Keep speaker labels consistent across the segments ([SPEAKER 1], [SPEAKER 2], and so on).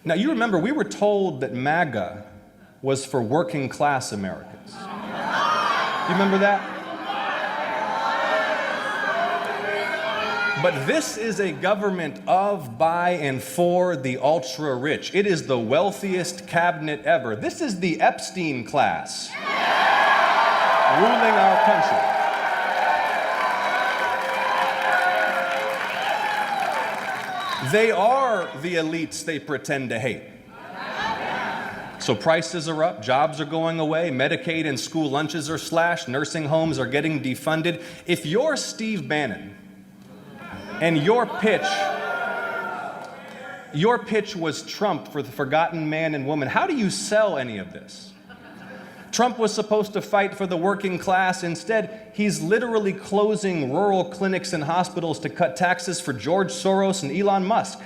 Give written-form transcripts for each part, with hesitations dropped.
[SPEAKER 1] Now, you remember, we were told that MAGA was for working class Americans. You remember that? But this is a government of, by, and for the ultra-rich. It is the wealthiest cabinet ever. This is the Epstein Class ruling our country. They are the elites they pretend to hate. So prices are up, jobs are going away, Medicaid and school lunches are slashed, nursing homes are getting defunded. If you're Steve Bannon and your pitch was Trump for the forgotten man and woman, how do you sell any of this? Trump was supposed to fight for the working class. Instead, he's literally closing rural clinics and hospitals to cut taxes for George Soros and Elon Musk.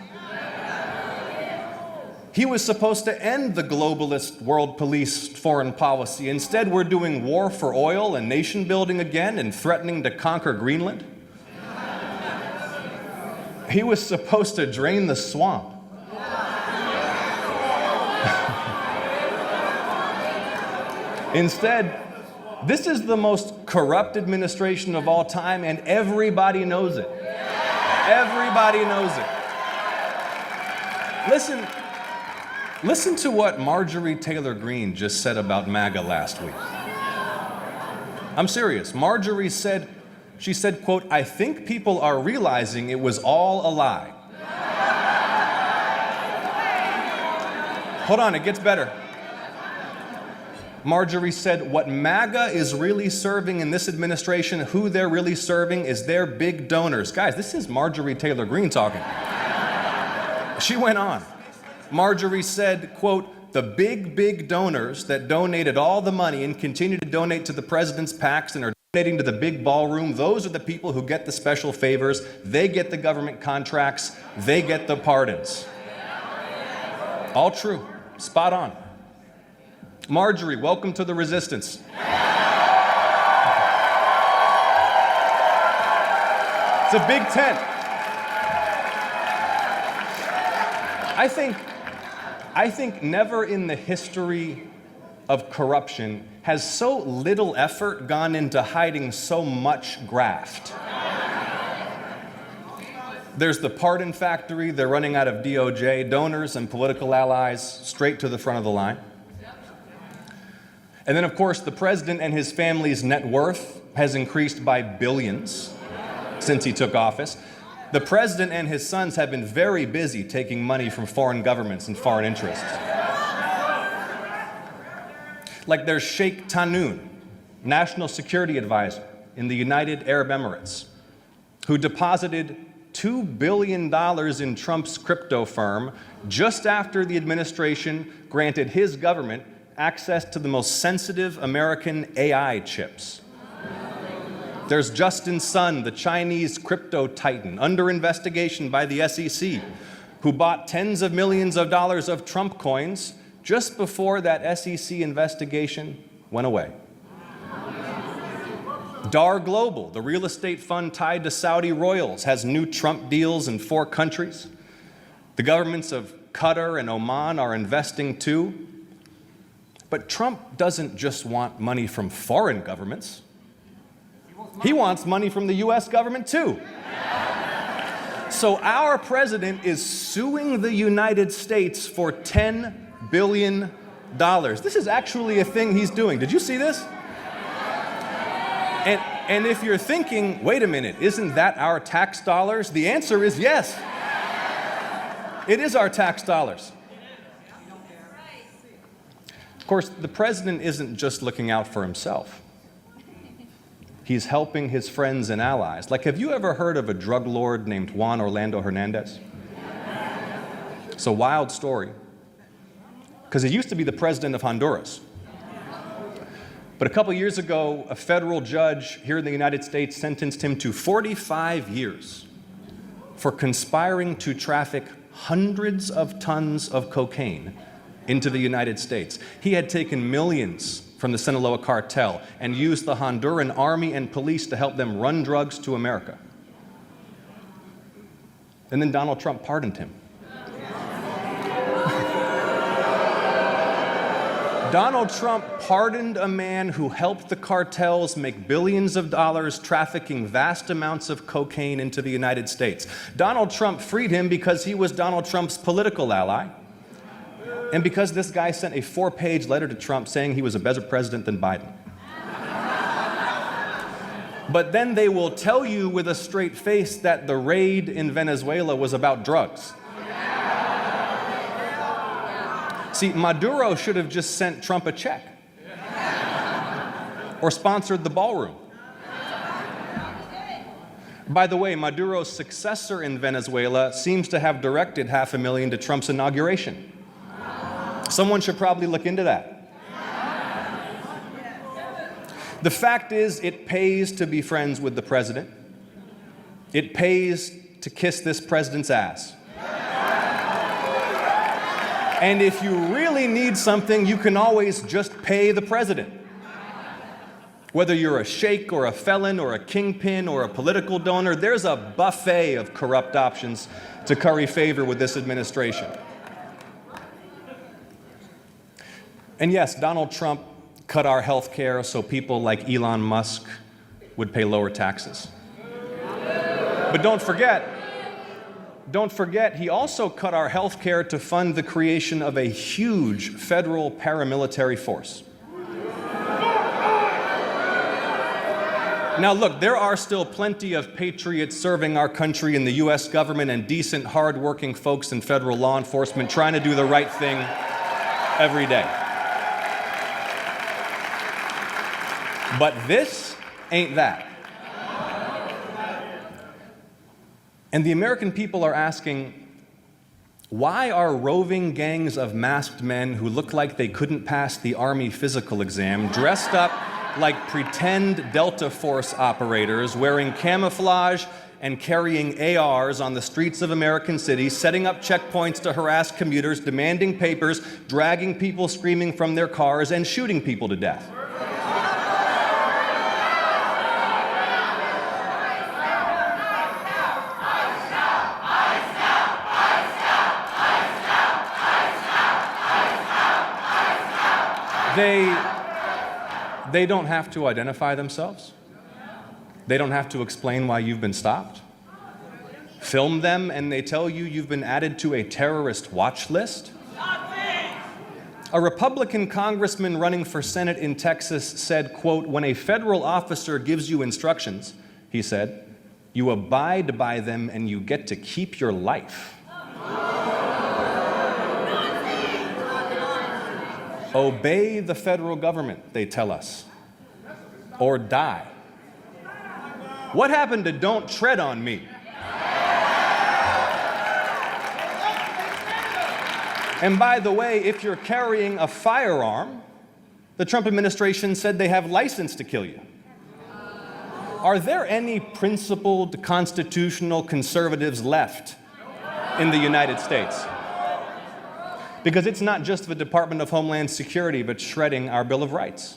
[SPEAKER 1] He was supposed to end the globalist world police foreign policy. Instead, we're doing war for oil and nation building again and threatening to conquer Greenland. He was supposed to drain the swamp. Instead, this is the most corrupt administration of all time, and everybody knows it. Everybody knows it. Listen to what Marjorie Taylor Greene just said about MAGA last week. I'm serious. Marjorie said, quote, "I think people are realizing it was all a lie." Hold on, it gets better. Marjorie said, what MAGA is really serving in this administration, who they're really serving, is their big donors. Guys, this is Marjorie Taylor Greene talking. She went on. Marjorie said, quote, "The big donors that donated all the money and continue to donate to the president's PACs and are donating to the big ballroom, those are the people who get the special favors. They get the government contracts. They get the pardons." All true. Spot on. Marjorie, welcome to the resistance. It's a big tent. I think never in the history of corruption has so little effort gone into hiding so much graft. There's the pardon factory. They're running out of DOJ, donors and political allies straight to the front of the line. And then, of course, the president and his family's net worth has increased by billions since he took office. The president and his sons have been very busy taking money from foreign governments and foreign interests. Like there's Sheikh Tahnoon, national security advisor in the United Arab Emirates, who deposited $2 billion in Trump's crypto firm just after the administration granted his government access to the most sensitive American AI chips. There's Justin Sun, the Chinese crypto titan, under investigation by the SEC, who bought tens of millions of dollars of Trump coins just before that SEC investigation went away. Dar Global, the real estate fund tied to Saudi royals, has new Trump deals in 4 countries. The governments of Qatar and Oman are investing too. But Trump doesn't just want money from foreign governments. He wants money from the US government too. So our president is suing the United States for $10 billion. This is actually a thing he's doing. Did you see this? And if you're thinking, wait a minute, isn't that our tax dollars? The answer is yes. It is our tax dollars. Of course, the president isn't just looking out for himself. He's helping his friends and allies. Like, have you ever heard of a drug lord named Juan Orlando Hernandez? It's a wild story, because he used to be the president of Honduras. But a couple years ago, a federal judge here in the United States sentenced him to 45 years for conspiring to traffic hundreds of tons of cocaine into the United States. He had taken millions from the Sinaloa cartel and used the Honduran army and police to help them run drugs to America. And then Donald Trump pardoned him. Donald Trump pardoned a man who helped the cartels make billions of dollars trafficking vast amounts of cocaine into the United States. Donald Trump freed him because he was Donald Trump's political ally, and because this guy sent a 4-page letter to Trump saying he was a better president than Biden. But then they will tell you with a straight face that the raid in Venezuela was about drugs. See, Maduro should have just sent Trump a check or sponsored the ballroom. By the way, Maduro's successor in Venezuela seems to have directed $500,000 to Trump's inauguration. Someone should probably look into that. The fact is, it pays to be friends with the president. It pays to kiss this president's ass. And if you really need something, you can always just pay the president. Whether you're a sheikh or a felon or a kingpin or a political donor, there's a buffet of corrupt options to curry favor with this administration. And yes, Donald Trump cut our health care so people like Elon Musk would pay lower taxes. But don't forget, he also cut our health care to fund the creation of a huge federal paramilitary force. Now look, there are still plenty of patriots serving our country in the U.S. government and decent, hard-working folks in federal law enforcement trying to do the right thing every day. But this ain't that. And the American people are asking, why are roving gangs of masked men who look like they couldn't pass the Army physical exam dressed up like pretend Delta Force operators, wearing camouflage and carrying ARs on the streets of American cities, setting up checkpoints to harass commuters, demanding papers, dragging people screaming from their cars, and shooting people to death? They don't have to identify themselves. They don't have to explain why you've been stopped. Film them and they tell you you've been added to a terrorist watch list. A Republican congressman running for Senate in Texas said, quote, "When a federal officer gives you instructions," he said, "you abide by them and you get to keep your life." Obey the federal government, they tell us, or die. What happened to "don't tread on me"? And by the way, if you're carrying a firearm, the Trump administration said they have license to kill you. Are there any principled constitutional conservatives left in the United States? Because it's not just the Department of Homeland Security, but shredding our Bill of Rights.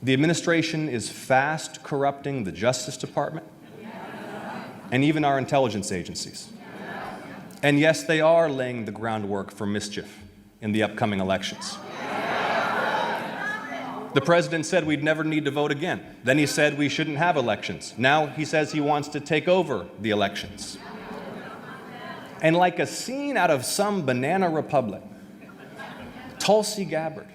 [SPEAKER 1] The administration is fast corrupting the Justice Department and even our intelligence agencies. And yes, they are laying the groundwork for mischief in the upcoming elections. The president said we'd never need to vote again. Then he said we shouldn't have elections. Now he says he wants to take over the elections. And like a scene out of some banana republic, Tulsi Gabbard,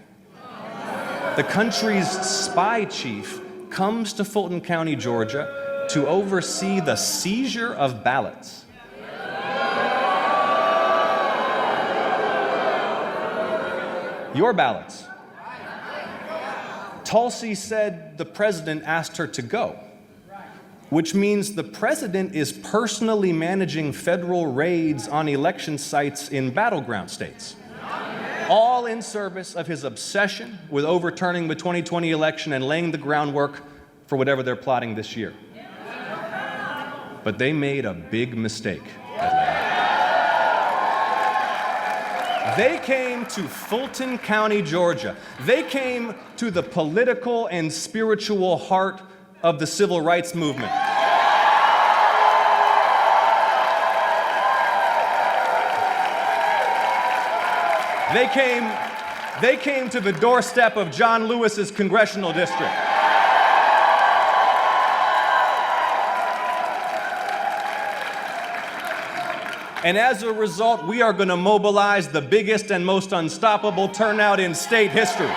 [SPEAKER 1] the country's spy chief, comes to Fulton County, Georgia, to oversee the seizure of ballots. Your ballots. Tulsi said the president asked her to go, which means the president is personally managing federal raids on election sites in battleground states, all in service of his obsession with overturning the 2020 election and laying the groundwork for whatever they're plotting this year. But they made a big mistake, Atlanta. They came to Fulton County, Georgia. They came to the political and spiritual heart of the civil rights movement. They came to the doorstep of John Lewis's congressional district. And as a result, we are going to mobilize the biggest and most unstoppable turnout in state history.